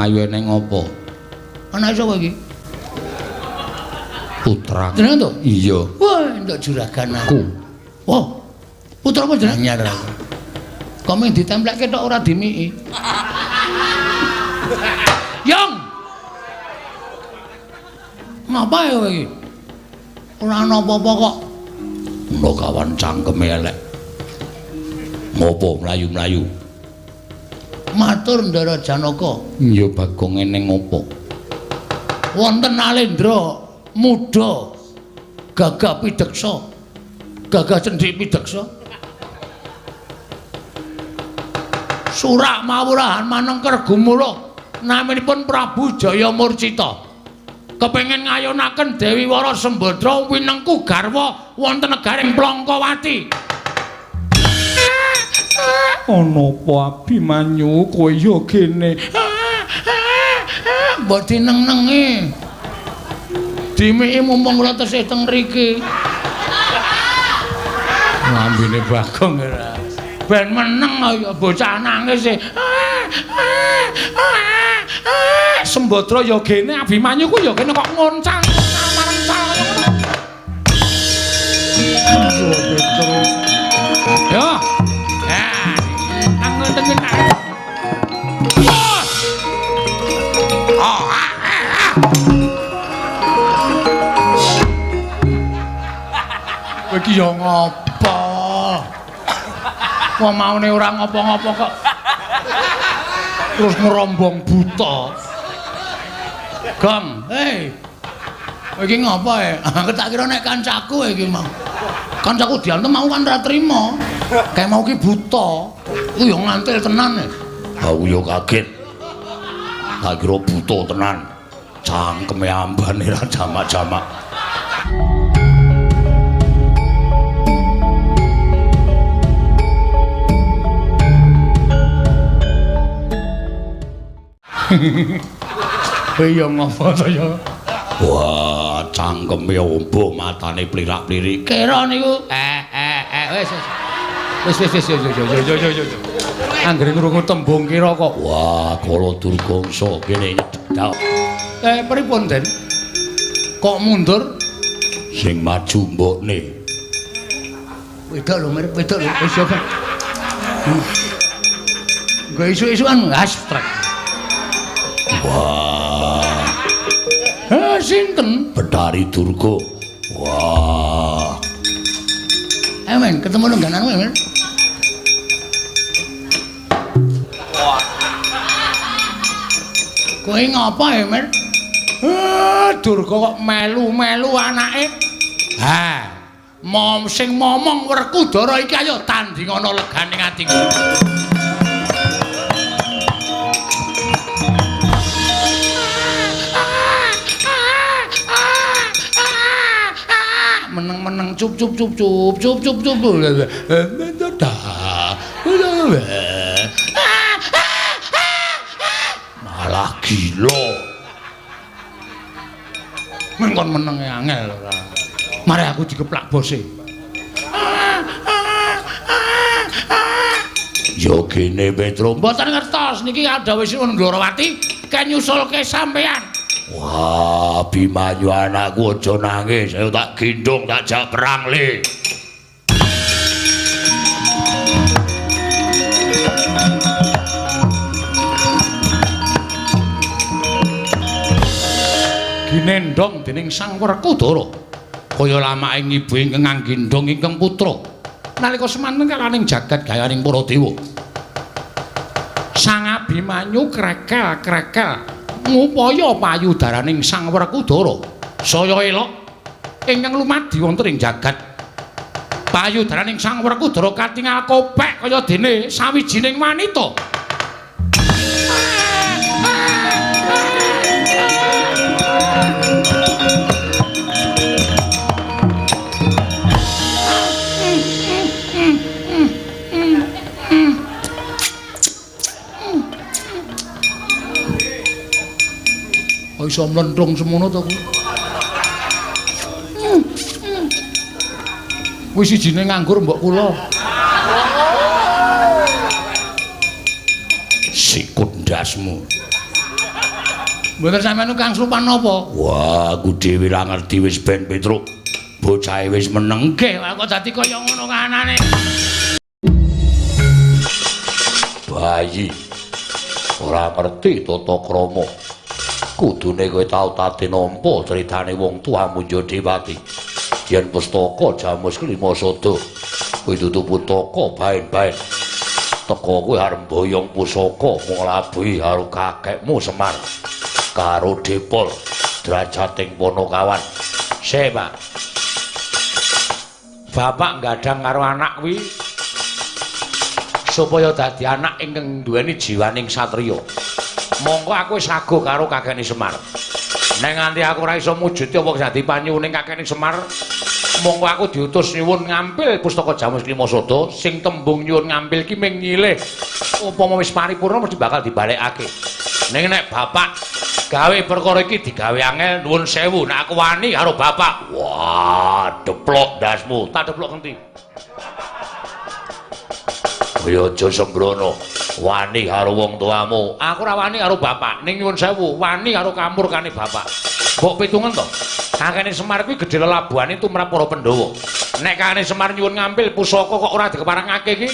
mlayu ning ngopo? Anak sapa iki? Putra. Jeneng to? Iya. Wah, entuk juragan aku. Wah. Putra apa jeneng? Anyar aku. Kok mung ditempleke tok ora dimiki. Yong. Ngapa ya kowe iki? Ora ana apa-apa kok. Ono kawan cangkeme elek. Ngopo mlayu-mlayu? Matur Ndara Janaka. Iya Bagong eneng ngopo? Wonten Alendra muda gagah pideksa. Gagah cendhik pideksa. Surak mawurahan manengker gumula naminipun Prabu Jaya Murcita. Kepengin ngayonaken Dewi Wara Sembadra winengku garwa wonten negaring Plangkawati. Ana apa Abimanyu kowe ya kene? Mbok dineng-nengi. Dimiki mumpung kula tesih teng mriki. Lambene Bagong ora. Ben meneng ya bocah nangis e. Sembadra ya gene Abimanyu ku ya kene kok ngoncang marang-marang ngono. Yo Petro. Yo. Nang ngoten nak. Kowe iki yo ngopo? Wong maune ora ngopo-ngopo kok. Terus ngerombong buta. Gong, hei. Kowe iki ngopo e? Tak kira nek kancaku iki mau. Kancaku diantem mau kan ora trima. Kae mau ki buta. Ku yo ngantil tenan e. Aku yo kaget. Tak kira buta tenan. Cangkeme ambane ra jamak-jamak. Iya ngopo to ya? Wah, cangkeme ombo, matane plirak-plirik. Kira niku wis yo. Anggere ngrungu tembung kira kok. Wah, Kala Durgangsa kene nyedhak. Pripun, Den? Kok mundur? Sing maju mbokne. Wedok lho, mirip wedok lho. Wis yo. Nggo isu-isukan hashtag. Wah. Sinten? Betari Durga. Wah. Men, ketemu lenggananmu, men. Wah. Kowe ngapa ya, men? Durga kok melu-melu anake. Ha. Sing momong Werkudara iki ayo tandingana leganing atiku. Meneng-meneng cup malah gila mengkon menenge angel ora mari aku dikeplak bose yo gene Petro mboten ngertos niki adawuhipun Ndrawati kenyusulke sampeyan. Wah, Abimanyu anakku aja nangis, ayo tak gendong, tak jak perang le. Ginendong dening Sang Werkudara. Kaya lamake ibu ingkang nggendong ingkang putra. Nalika semanten kalaning jagat gayaning para dewa. Sang Abimanyu krekel-krekel ngupaya payudaraning Sang Werkudara saya elok ingkang lumadi wonten ing jagat. Payudaraning Sang Werkudara katingal kopek kaya dene sawijining wanita. Iso mlenthung semono to kuwi. Kuwi sijine nganggur mbok kula. Sikut ndasmu. Mboten sampeyan Kang Supan napa? Wah, aku dhewe ra ngerti wis ben Petruk. Bocahe wis meneng. Nggih, kok dadi kaya ngono kanane. Bayi ora ngerti tata krama. Kudune kowe tau tate nampa critane wong tuamu Jodewati. Yen pustaka Jamus Klima Sada. Kowe dudu putaka baen-baen. Teka kowe arep boyong pusaka nglabuhi karo kakekmu Semar karo Depol Drajating Ponokawan. Se, Pak. Bapak nggadang karo anak kuwi supaya dadi anak ingkang duweni jiwaning satriya. Monggo aku wis sago karo kakekne Semar. Nek nganti aku ora iso mujuti apa dadi panyuwuning kakekne Semar, monggo aku diutus nyuwun ngambil pustaka Jamus Klima Sada sing tembung nyuwun ngambil ki ming nyilih upama wis paripurna mesti bakal dibalekake. Ning nek bapak gawe perkara iki digawe angel nuwun sewu nek aku wani karo bapak. Wah, deplok ndasmu. Tak deplok ngendi? Kowe aja sembrono. Wani karo wong tuamu. Aku ora wani karo bapak, ning nyuwun sewu, wani karo kamurkane bapak. Mbok pitungen to. Kakene Semar kuwi gedhe lelabuhane tumrap para Pandhawa. Nek kakene Semar nyuwun ngambil pusaka kok ora dikeparengake iki,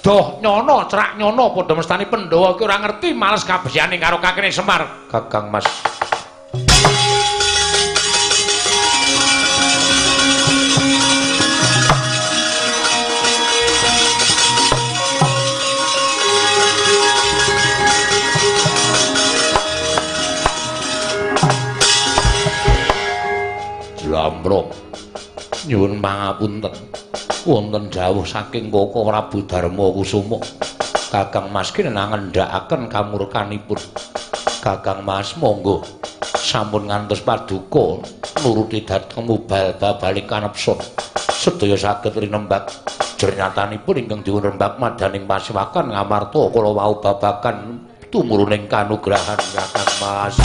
doh nyono, cerak nyono padha mestani Pandhawa ki ora ngerti males kabehane karo kakene Semar. Kakang Mas. Lamrong nyuwun pangapunten wonten dawuh saking Koko Prabu Darma Kusuma Kakang Mas kinenang ngendhakaken kamurkanipun. Kakang Mas monggo sampun ngantos paduka nuruti dhateng mubal babaling kanepson sedaya saged rinembag jernyatanipun ingkang dipunrembag madaning pasiwakan ngamarta kala wau babagan tumuruning kanugrahan Kakang Mas.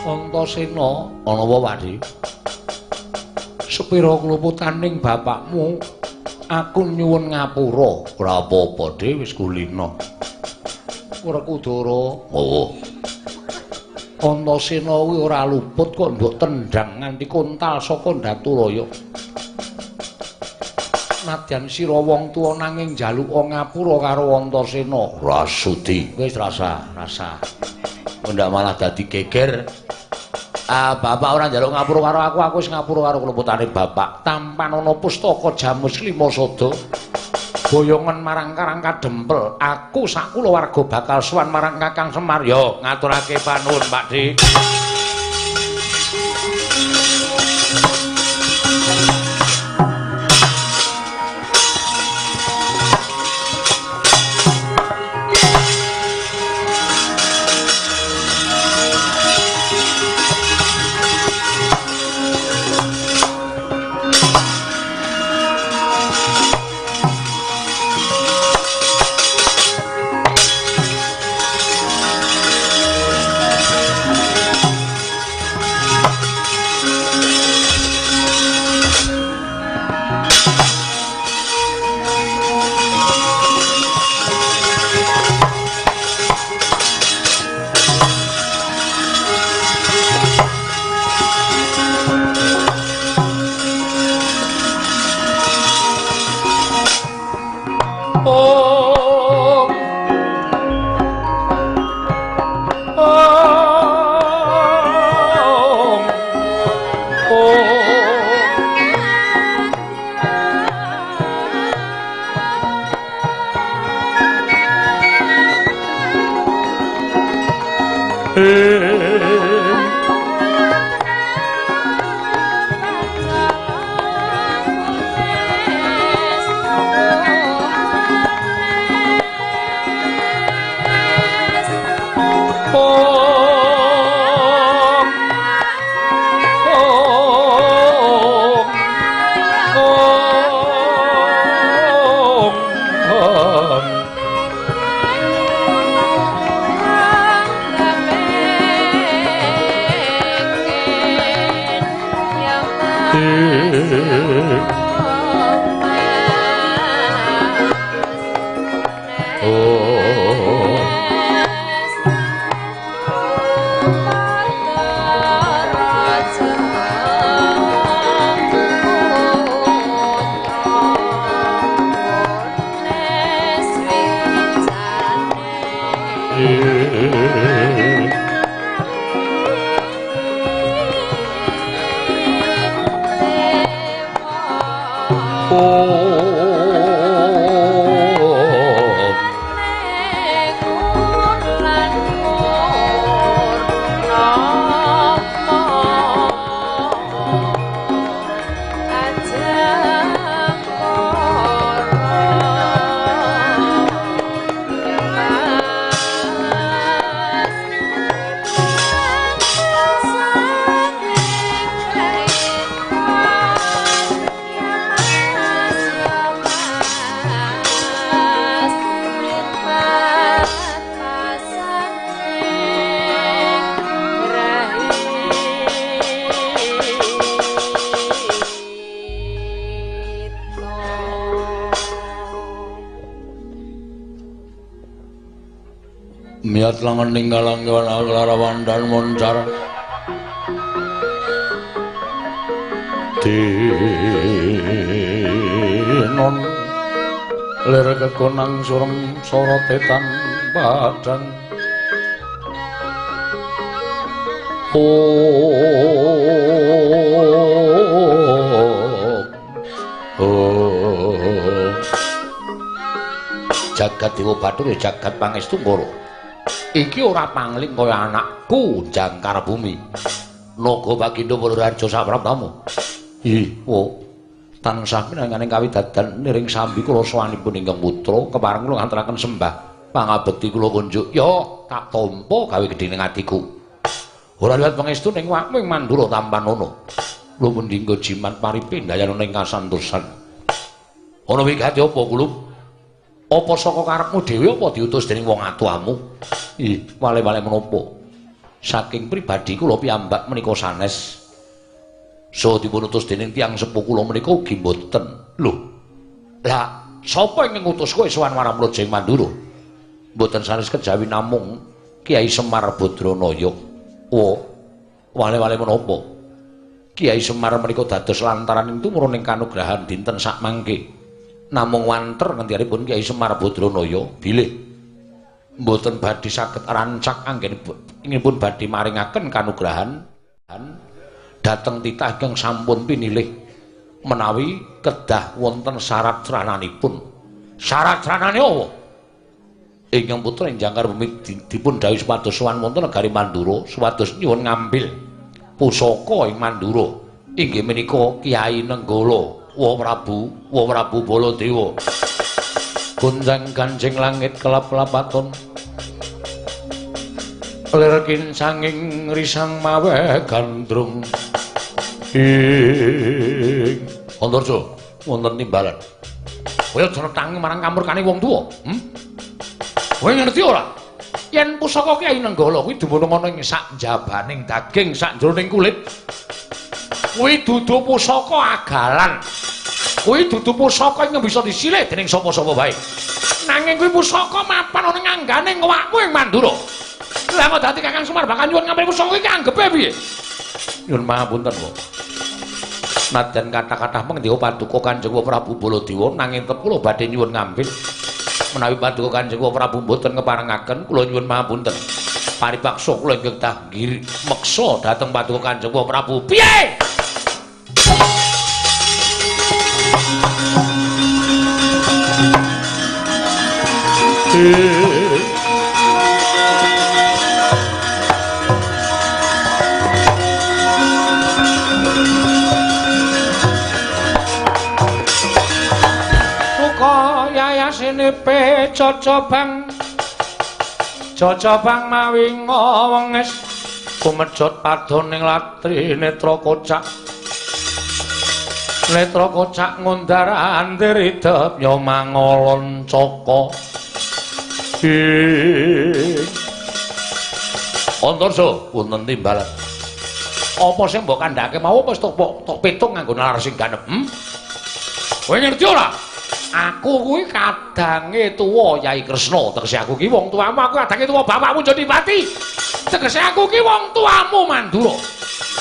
Antasena ana apa Pakde? Sepira kluputaning bapakmu aku nyuwun ngapura. Ora apa-apa, Dik, wis kulina. Werkudara. Oh. Antasena kuwi ora luput kok mbok tendhang nganti kontal saka Ndaturaya. Nadyan sira wong tuwa nanging njaluka ngapura karo Antasena. Rasudi, wis rasa. Ndak malah dadi geger. Bapak ora njaluk ngapura karo aku wis ngapura karo keluputane bapak. Tampan ana pustaka Jamus Klima Sada. Boyongan marang Karang Kadempel. Aku sak kulawarga bakal sowan marang Kakang Semar. Yo, ngaturake panuwun, Pakde. miat langan ninggalang kewan larawan dan moncar dinon lir kekonang surem sorotetan badan jagat Dewa Bathara jagat pangestu Ngara iki ora pangling kaya anakku jangkar bumi naga Bagindo Purworejo sapraptamu tansah pinanganing kawidadan niring sambi kula sawanipun ingkang putra kepareng kula ngaturaken sembah pangabekti kula kunjuk ya tak tampa gawe gedhening atiku ora liwat pangestu ning wing Mandura Tampanono kula mendinggo jimat paripindhayan ning kasantosan ana wigati apa kulub apa saka karepmu dhewe apa diutus dening wong atuamu wale-wale menapa saking pribadi kula piyambak menika sanes so dipun utus dening tiyang sepuh kula menika ugi mboten lho lah sapa ingkang ngutus kowe sowan marang Praja ing Mandura mboten sanes kejawi namung Kiai Semar Badranaya wale-wale menapa Kiai Semar menika dados lantaran tumurun ing kanugrahan dinten sak mangke namung wanter ngendikipun Kiai Semar Badranaya bilih mboten badhe saged rancak anggenipun badhe maringaken kanugrahan dhateng titah ingkang sampun pinilih menawi kedah wonten syarat srananipun syarat sranane apa ingkang putra ing jangkar bumi dipun dawuh supados sowan wonten negari Mandura supados nyuwun ngambil pusaka ing Mandura inggih menika Kiai Nenggala Wa Prabu Baladewa gunjang ganjing langit kelap-kelapaton lir kincanging risang mawe gandrung ing Antarja wonten timbalan kaya jretangi marang kamurkane wong tuwa kowe ngerti ora yen pusaka Kyai Nenggala kuwi dumunung ana ing sak jabaning daging sak jroning kulit kuwi dudu pusaka agalan kuwi dudu pusaka ingkang bisa disilih dening sapa-sapa bae nanging kuwi pusaka mapan ana ing anggane awakmu ing Mandura lha kok dadi Kakang Semar bakal nyuwun ngambil pusaka iki anggepe piye nyuwun pangapunten kok nadyan kathah-kathah mengdika paduka Kanjeng Prabu Baladewa nanging tetep kula badhe nyuwun ngambil menawi paduka Kanjeng Prabu mboten keparengaken kula nyuwun pangapunten paripaksa kula inggih tah meksa dhateng paduka Kanjeng Prabu piye Sinipe cocobang mawinga wenges kumejot padoning latri netra kocak ngundar andir idep ya mangolon caka Antarja wonten timbalan apa sing mbok kandhake mau apa tok pitung nganggo nalar sing ganep kowe ngerti ora aku kuwi kadange tuwa Yai Kresna tegese aku ki wong tuamu aku kadange tuwa bapakmu Jodipati tegese aku ki wong tuamu Mandura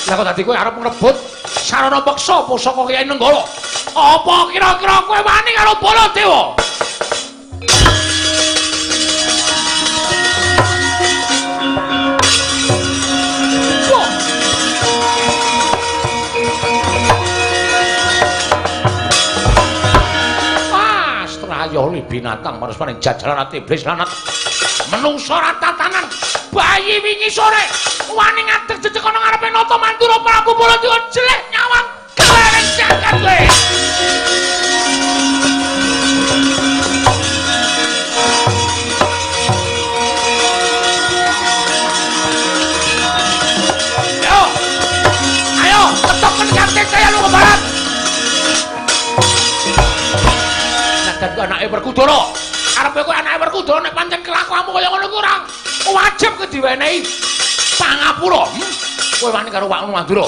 lha kok dadi kowe arep ngrebut sarana peksa pusaka Kyai Nenggala apa kira-kira kowe wani karo Baladewa Yoli binatang maros paning jajalan ati iblis lanat menungso ratatanan bayi wingi sore wani ngadeg jejeg ana ngarepe nata Mandura Prabu Baladewa jelek nyawang kelereng jagat kowe ayo ketokkan kartek kaya lu ke barat dan ku anake Werkudara arepe kowe anake Werkudara nek pancen kelakuanmu kaya ngono kuwi ora wajib diwenehi pangapura kowe wani karo wakmu Mandura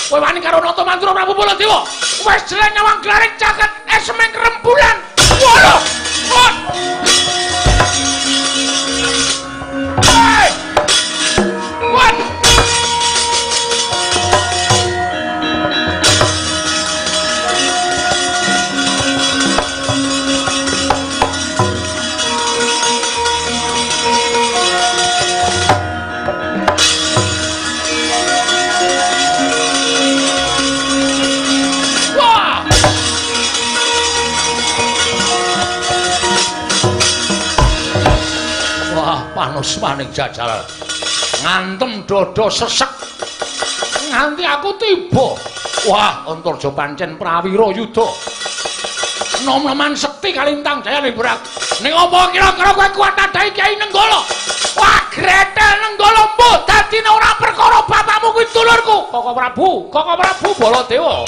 kowe wani karo nata Mandura Prabu Baladewa wis jelek nyawang glaring jagat semeng rembulan waduh manusmaning jajal ngantem dodo sesek nganti aku tiba. Wah, Antarja pancen prawira yuda. Nom-noman sekti kalintang jaya nibrak. Ning apa kira-kira kowe kuat nadahi Kyai Nenggala? Wah, gretel Nenggala mbuh dadine ora perkara bapakmu kuwi dulurku. Koko Prabu Baladewa.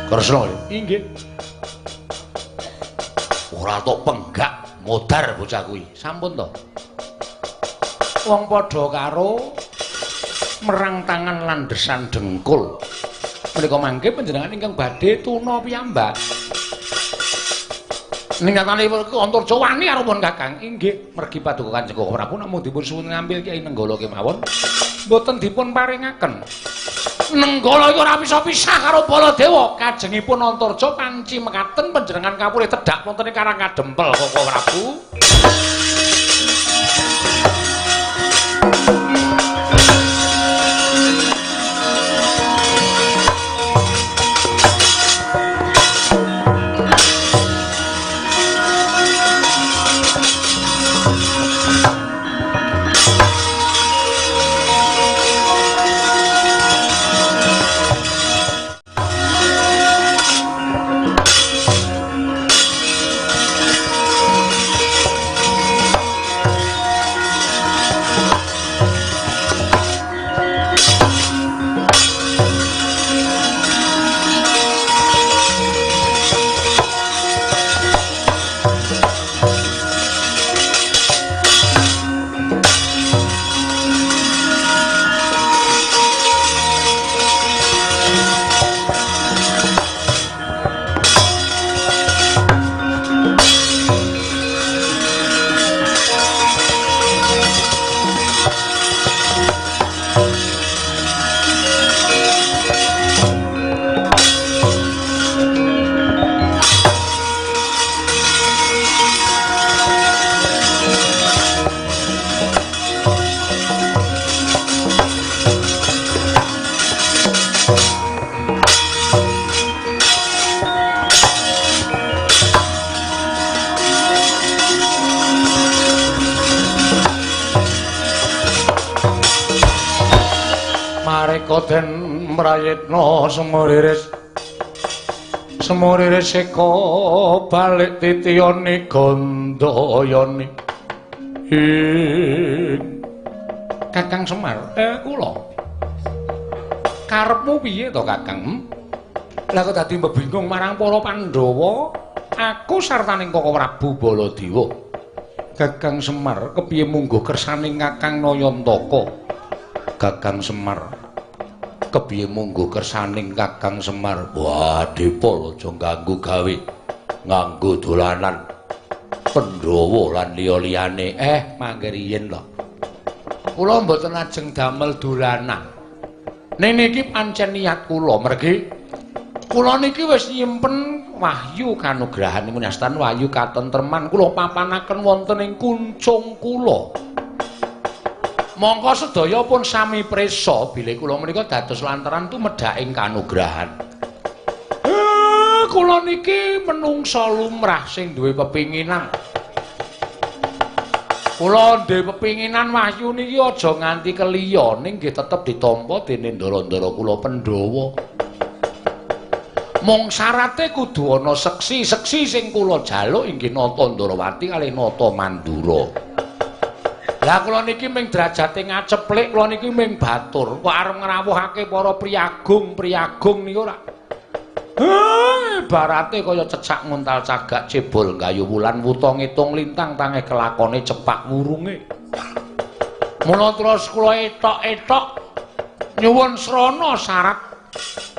Kresna, inggih. Ora tok penggak modar bocah kuwi. Sampun to. Wong padha karo merang tangan landesan dengkul. Menika mangke panjenengan ingkang badhe tuna piyambak. Ningatanipun Antarja wani karo pun Kakang. Inggih, mergi paduka Kanjeng Koko Prabu namung dipun suwun ngambil Kyai Nenggala kemawon. Mboten dipun paringaken. Nenggala iki ora bisa pisah karo Baladewa. Kajengipun Antarja panci mekaten panjenengan kapulih tedhak wonten ing Karang Kadempel Koko Prabu. Den mrayitna semuriris eka balik titiyane gandayane Kakang Semar kula karepmu piye to Kakang? Lah kok dadi mbingung marang para Pandhawa aku sartaning Koko Prabu Baladewa. Kakang Semar kepiye mungguh kersaning Kakang Nayantaka? Kakang Semar kepiye mungguh kersaning Kakang Semar? Wah, Dipol aja ganggu gawe. Nganggo dolanan Pandhawa lan liya-liyane. Mangke riyin lho. Kula mboten ajeng damel dolanan. Ning niki pancen niat kula mergi kula niki wis nyimpen wahyu kanugrahanipun astan wahyu katentreman kula papanaken wonten ing kuncung kula. Mongko sedaya pun sami prisa bilih kula menika dados lantaran tumedhaking kanugrahan. Kula niki menungsa lumrah sing duwe pepinginan. Kula duwe pepinginan wahyu niki aja nganti keliya ning nggih tetep ditampa dening ndara-ndara kula Pandhawa. Mung syarate kudu ana seksi-seksi sing kula jaluk inggih Nata Ndarawati kalih Nata Mandura. Lah kula niki ming derajate ngaceplik, kula niki ming batur, kok arep ngrawuhake para priyagung niku ora. Ibarate kaya cecak nguntal cagak cebol gayu wulan wuta ngitung lintang tangeh kelakone cepak wurunge. Mula terus kula etok-etok nyuwun srana syarat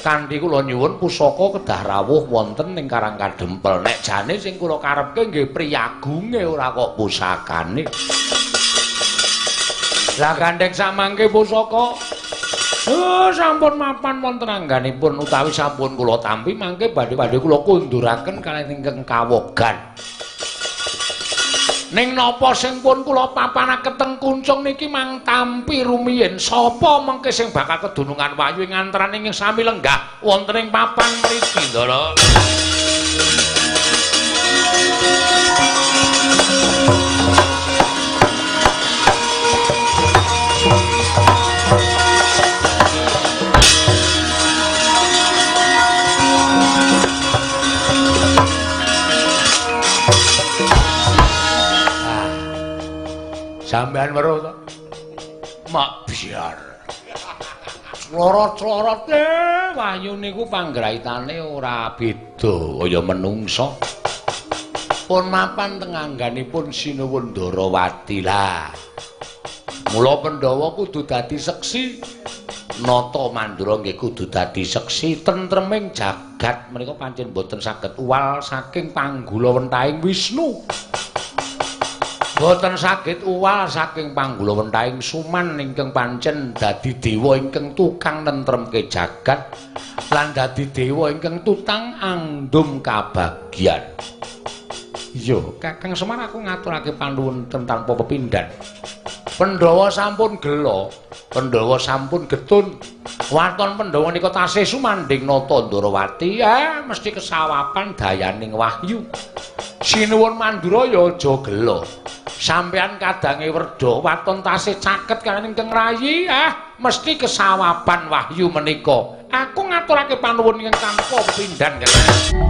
kanthi kula nyuwun pusaka kedah rawuh wonten ing Karang Kadempel. Nek jane sing kula karepke nggih priyagunge ora kok pusakane. Lah gandeng samangke pusaka Sampun mapan wonten angganipun utawi sampun kula tampi mangke badhe-badhe kula kunduraken kaliyan ingkang kawogan. Ning napa sing pun kula papanaken teng kuncung niki mang tampi rumiyin sapa mengke sing bakal kedunungan wayu ing antaraning sami lenggah wonten ing papan mriki Ndara. Sampeyan weruh to? Mak biar. Clorot-clorote wayu niku panggraitane ora beda kaya menungsa. Pun mapan teng angganipun Sinuwun Ndarawati lah. Mula Pandhawa kudu dadi seksi, Nata Mandura nggih kudu dadi seksi, tentreming jagat menika pancen boten saged uwal saking panggulawentahing Wisnu. Boten saged uwal saking panggulawentahing Suman ingkang pancen dadi dewa ingkang tukang nentremke jagat lan dadi dewa ingkang tutang andum kabagyan. Iya, Kakang Semar aku ngaturake panuwun tanpa pepindhan. Pandhawa sampun gela, Pandhawa sampun getun. Waton Pandhawa nika tasih sumandhing Nata Ndarawati, mesti kesawapan dayaning wahyu. Sinuwun Mandura ya aja gela. Sampeyan kadange werda waton tasih caket kaliyan ingkang rayi, mesti kesawapan wahyu menika. Aku ngaturake panuwun ingkang tanpa pepindhan, Kakang.